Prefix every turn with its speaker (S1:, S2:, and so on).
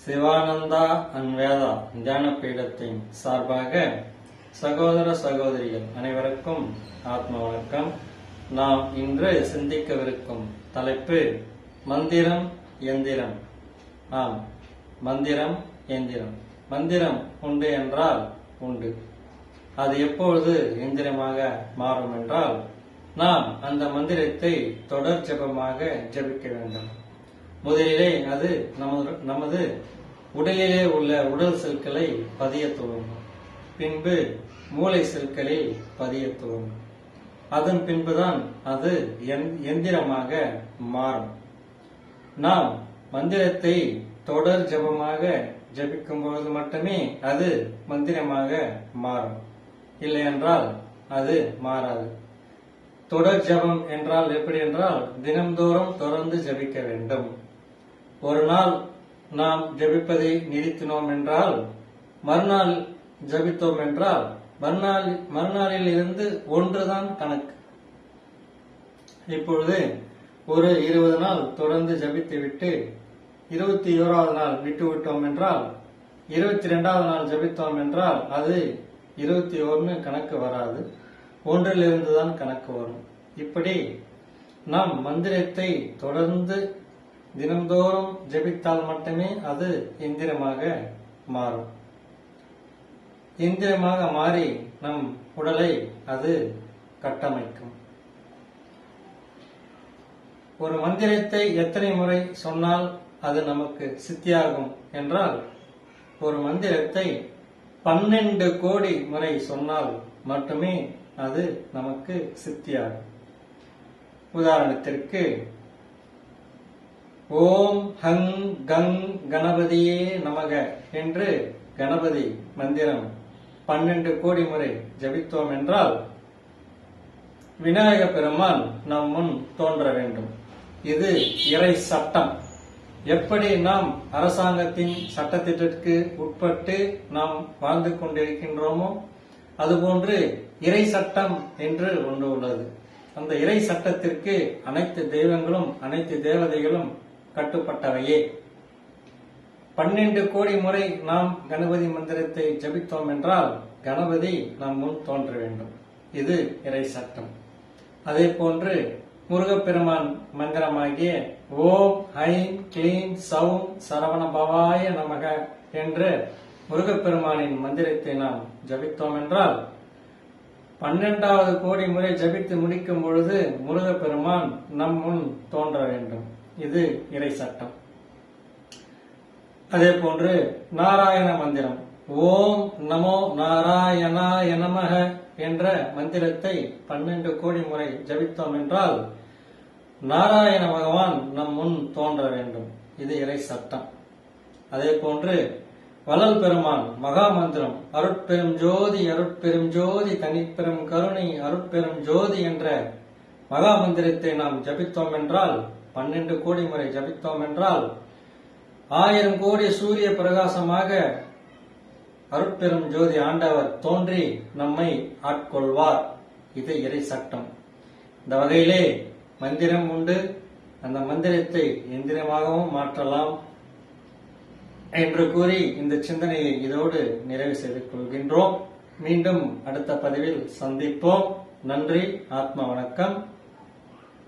S1: Sivananda and Veda தியான பீடத்தின் சார்பாக சகோதர சகோதரிகள் அனைவருக்கும் ஆத்ம வணக்கம். நாம் இன்று சிந்திக்கவிருக்கும் தலைப்பு மந்திரம் எந்திரம். ஆம், மந்திரம் எந்திரம். மந்திரம் உண்டு என்றால் உண்டு. அது எப்பொழுது எந்திரமாக மாறும் என்றால், நாம் அந்த மந்திரத்தை தொடர் ஜபமாக ஜபிக்க வேண்டும். முதலிலே அது நமது உடலிலே உள்ள உடல் செல்களை பதிய துவங்கும். பின்பு மூளை செல்களில் பதிய துவங்கும். அதன் பின்புதான் அது எந்திரமாக மாறும். நாம் மந்திரத்தை தொடர் ஜபமாக ஜபிக்கும் பொழுது மட்டுமே அது மந்திரமாக மாறும். இல்லை என்றால் அது மாறாது. தொடர் ஜபம் என்றால் எப்படி என்றால், தினம்தோறும் தொடர்ந்து ஜபிக்க வேண்டும். ஒரு நாள் நாம் ஜபிப்பதை நிறுத்தினோம் என்றால், மறுநாள் ஜபித்தோம் என்றால் மறுநாளில் இருந்து ஒன்றுதான் கணக்கு. இப்பொழுது ஒரு 20 நாள் தொடர்ந்து ஜபித்து விட்டு 21வது நாள் விட்டுவிட்டோம் என்றால், 22வது நாள் ஜபித்தோம் என்றால் அது 21 கணக்கு வராது, ஒன்றிலிருந்து தான் கணக்கு வரும். இப்படி நாம் மந்திரத்தை தொடர்ந்து தினம்தோறும் ஜபித்தால் மட்டுமே அது எந்திரமாக மாறும். எந்திரமாக மாறி நம் உடலை அது கட்டமைக்கும். ஒரு மந்திரத்தை எத்தனை முறை சொன்னால் அது நமக்கு சித்தியாகும் என்றால், ஒரு மந்திரத்தை 12 கோடி முறை சொன்னால் மட்டுமே அது நமக்கு சித்தியாகும். உதாரணத்திற்கு, ஓம் ஹங் கங் கணபதியே நமக என்று கணபதி மந்திரம் 12 கோடி முறை ஜபித்தோம் என்றால், விநாயக பெருமான் நம் முன் தோன்ற வேண்டும். இது இறை சட்டம். எப்படி நாம் அரசாங்கத்தின் சட்டத்திற்கு உட்பட்டு நாம் வாழ்ந்து கொண்டிருக்கின்றோமோ, அதுபோன்று இறை சட்டம் என்று ஒன்று உள்ளது. அந்த இறை சட்டத்திற்கு அனைத்து தெய்வங்களும் அனைத்து தேவதைகளும் கட்டுப்பட்டவையே. 12 கோடி முறை நாம் கணபதி மந்திரத்தை ஜபித்தோம் என்றால் கணபதி நம் முன் தோன்ற வேண்டும். இது இறை சட்டம். அதே போன்று முருகப்பெருமான் மந்திரமாகிய ஓம் ஐம் கிளீம் சௌம் சரவண பவாய நமக என்ற முருகப்பெருமானின் மந்திரத்தை நாம் ஜபித்தோம் என்றால் 12வது கோடி முறை ஜபித்து முடிக்கும் பொழுது முருகப்பெருமான் நம் முன் தோன்ற வேண்டும். இது இறை சட்டம். அதே போன்று நாராயண மந்திரம் ஓம் நமோ நாராயணாய நமக என்ற மந்திரத்தை 12 கோடி முறை ஜபித்தோம் என்றால் நாராயண பகவான் நம் முன் தோன்ற வேண்டும். இது இறை சட்டம். அதே போன்று வள்ளல் பெருமான் மகா மந்திரம் அருட்பெரும் ஜோதி அருட்பெரும் ஜோதி தனிப்பெரும் கருணை அருட்பெரும் ஜோதி என்ற மகா மந்திரத்தை நாம் ஜபித்தோம் என்றால் 12 கோடி முறை ஜபித்தோம் என்றால் 1000 கோடி சூரிய பிரகாசமாக அருட்பெரும் ஜோதி ஆண்டவர் தோன்றி நம்மை ஆட்கொள்வார். இது இறை சட்டம். இந்த வகையிலே மந்திரம் உண்டு. அந்த மந்திரத்தை எந்திரமாகவும் மாற்றலாம் என்று கூறி இந்த சிந்தனையை இதோடு நிறைவு செய்து கொள்கின்றோம். மீண்டும் அடுத்த பதிவில் சந்திப்போம். நன்றி. ஆத்ம வணக்கம்.